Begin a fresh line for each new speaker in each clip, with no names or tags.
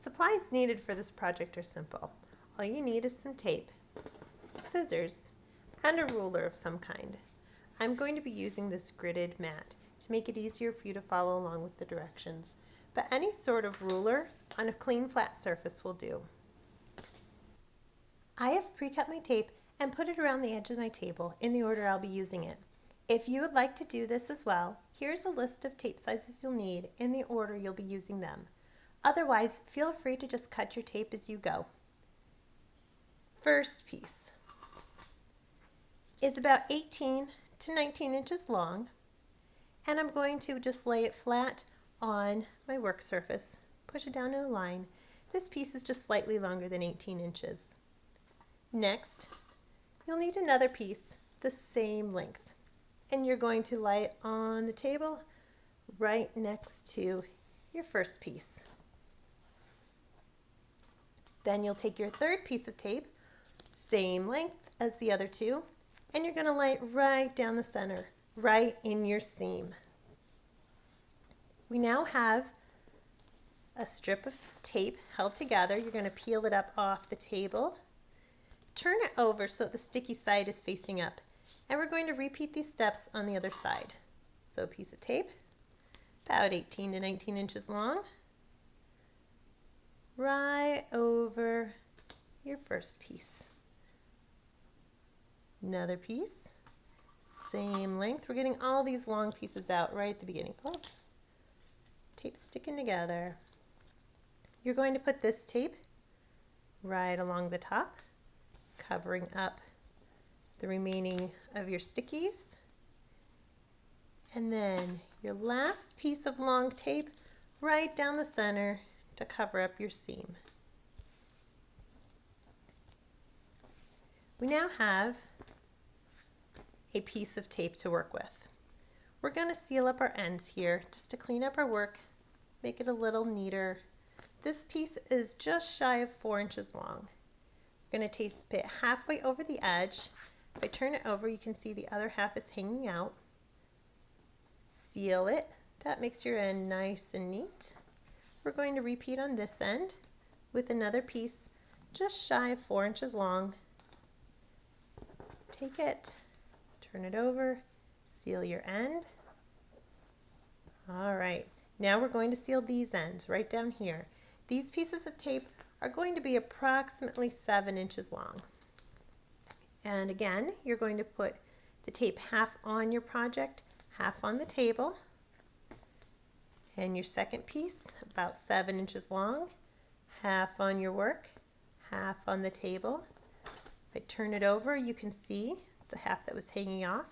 Supplies needed for this project are simple. All you need is some tape, scissors, and a ruler of some kind. I'm going to be using this gridded mat to make it easier for you to follow along with the directions, but any sort of ruler on a clean flat surface will do. I have pre-cut my tape and put it around the edge of my table in the order I'll be using it. If you would like to do this as well, here's a list of tape sizes you'll need in the order you'll be using them. Otherwise, feel free to just cut your tape as you go. First piece is about 18 to 19 inches long, and I'm going to just lay it flat on my work surface, push it down in a line. This piece is just slightly longer than 18 inches. Next, you'll need another piece the same length, and you're going to lay it on the table right next to your first piece. Then you'll take your third piece of tape, same length as the other two, and you're going to lay it right down the center, right in your seam. We now have a strip of tape held together. You're going to peel it up off the table, turn it over so the sticky side is facing up, and we're going to repeat these steps on the other side. So a piece of tape, about 18 to 19 inches long, right over your first piece. Another piece, same length. We're getting all these long pieces out right at the beginning. Oh, tape's sticking together. You're going to put this tape right along the top, covering up the remaining of your stickies. And then your last piece of long tape right down the center to cover up your seam. We now have a piece of tape to work with. We're going to seal up our ends here just to clean up our work, make it a little neater. This piece is just shy of 4 inches long. We're going to tape it halfway over the edge. If I turn it over, you can see the other half is hanging out. Seal it. That makes your end nice and neat. We're going to repeat on this end with another piece just shy of 4 inches long. Take it, turn it over, seal your end. All right, now we're going to seal these ends right down here. These pieces of tape are going to be approximately 7 inches long. And again, you're going to put the tape half on your project, half on the table. And your second piece, about 7 inches long, half on your work, half on the table. If I turn it over, you can see the half that was hanging off.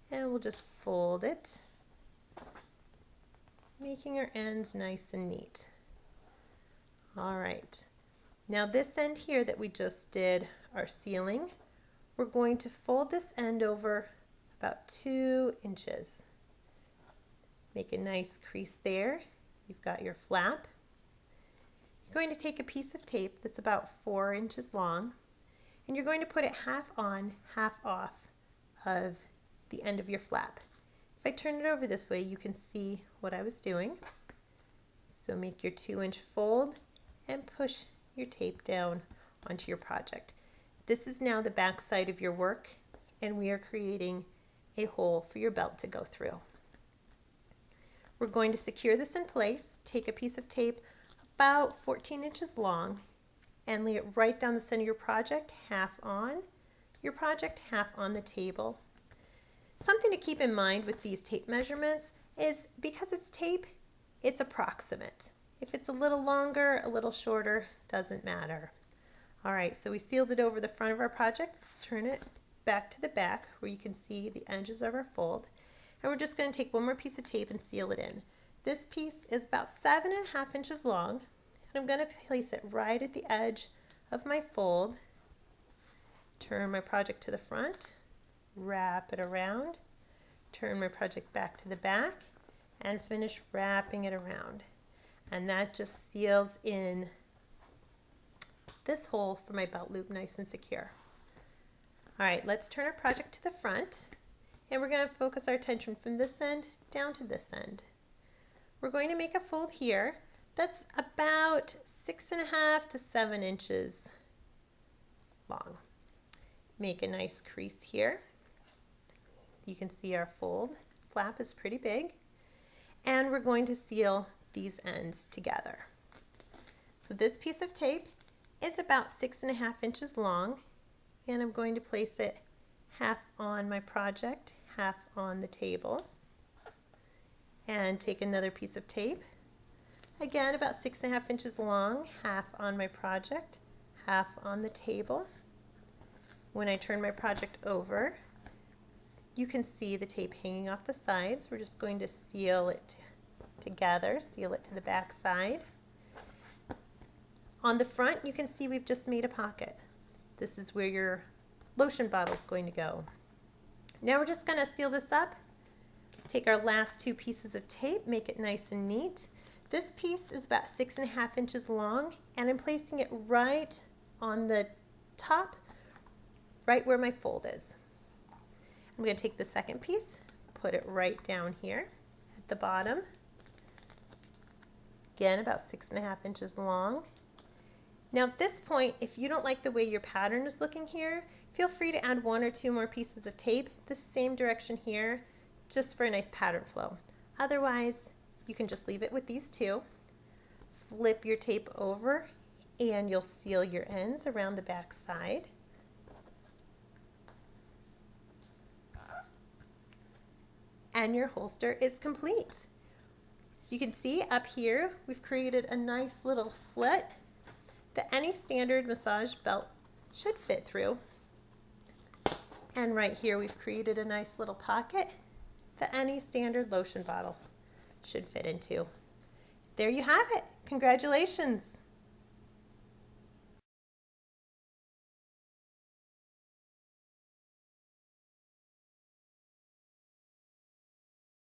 And we'll just fold it, making our ends nice and neat. All right, now this end here that we just did our sealing, we're going to fold this end over about 2 inches. Make a nice crease there. You've got your flap. You're going to take a piece of tape that's about 4 inches long, and you're going to put it half on, half off of the end of your flap. If I turn it over this way, you can see what I was doing. So make your 2-inch fold and push your tape down onto your project. This is now the back side of your work, and we are creating a hole for your belt to go through. We're going to secure this in place. Take a piece of tape about 14 inches long and lay it right down the center of your project, half on your project, half on the table. Something to keep in mind with these tape measurements is because it's tape, it's approximate. If it's a little longer, a little shorter, doesn't matter. All right, so we sealed it over the front of our project. Let's turn it back to the back where you can see the edges of our fold. And we're just going to take one more piece of tape and seal it in. This piece is about 7.5 inches long, and I'm going to place it right at the edge of my fold. Turn my project to the front, wrap it around, turn my project back to the back, and finish wrapping it around. And that just seals in this hole for my belt loop nice and secure. All right, let's turn our project to the front. And we're going to focus our attention from this end down to this end. We're going to make a fold here that's about 6.5 to 7 inches long. Make a nice crease here. You can see our fold flap is pretty big, and we're going to seal these ends together. So this piece of tape is about 6.5 inches long, and I'm going to place it half on my project, half on the table, and take another piece of tape, again about 6.5 inches long, half on my project, half on the table. When I turn my project over, you can see the tape hanging off the sides. We're just going to seal it together, seal it to the back side. On the front, you can see we've just made a pocket. This is where your lotion bottle is going to go. Now we're just going to seal this up. Take our last 2 pieces of tape, make it nice and neat. This piece is about 6.5 inches long, and I'm placing it right on the top, right where my fold is. I'm going to take the second piece, put it right down here at the bottom. Again, about 6.5 inches long. Now at this point, if you don't like the way your pattern is looking here, feel free to add 1 or 2 more pieces of tape the same direction here, just for a nice pattern flow. Otherwise, you can just leave it with these 2. Flip your tape over and you'll seal your ends around the back side. And your holster is complete. So you can see up here, we've created a nice little slit that any standard massage belt should fit through. And right here, we've created a nice little pocket that any standard lotion bottle should fit into. There you have it. Congratulations.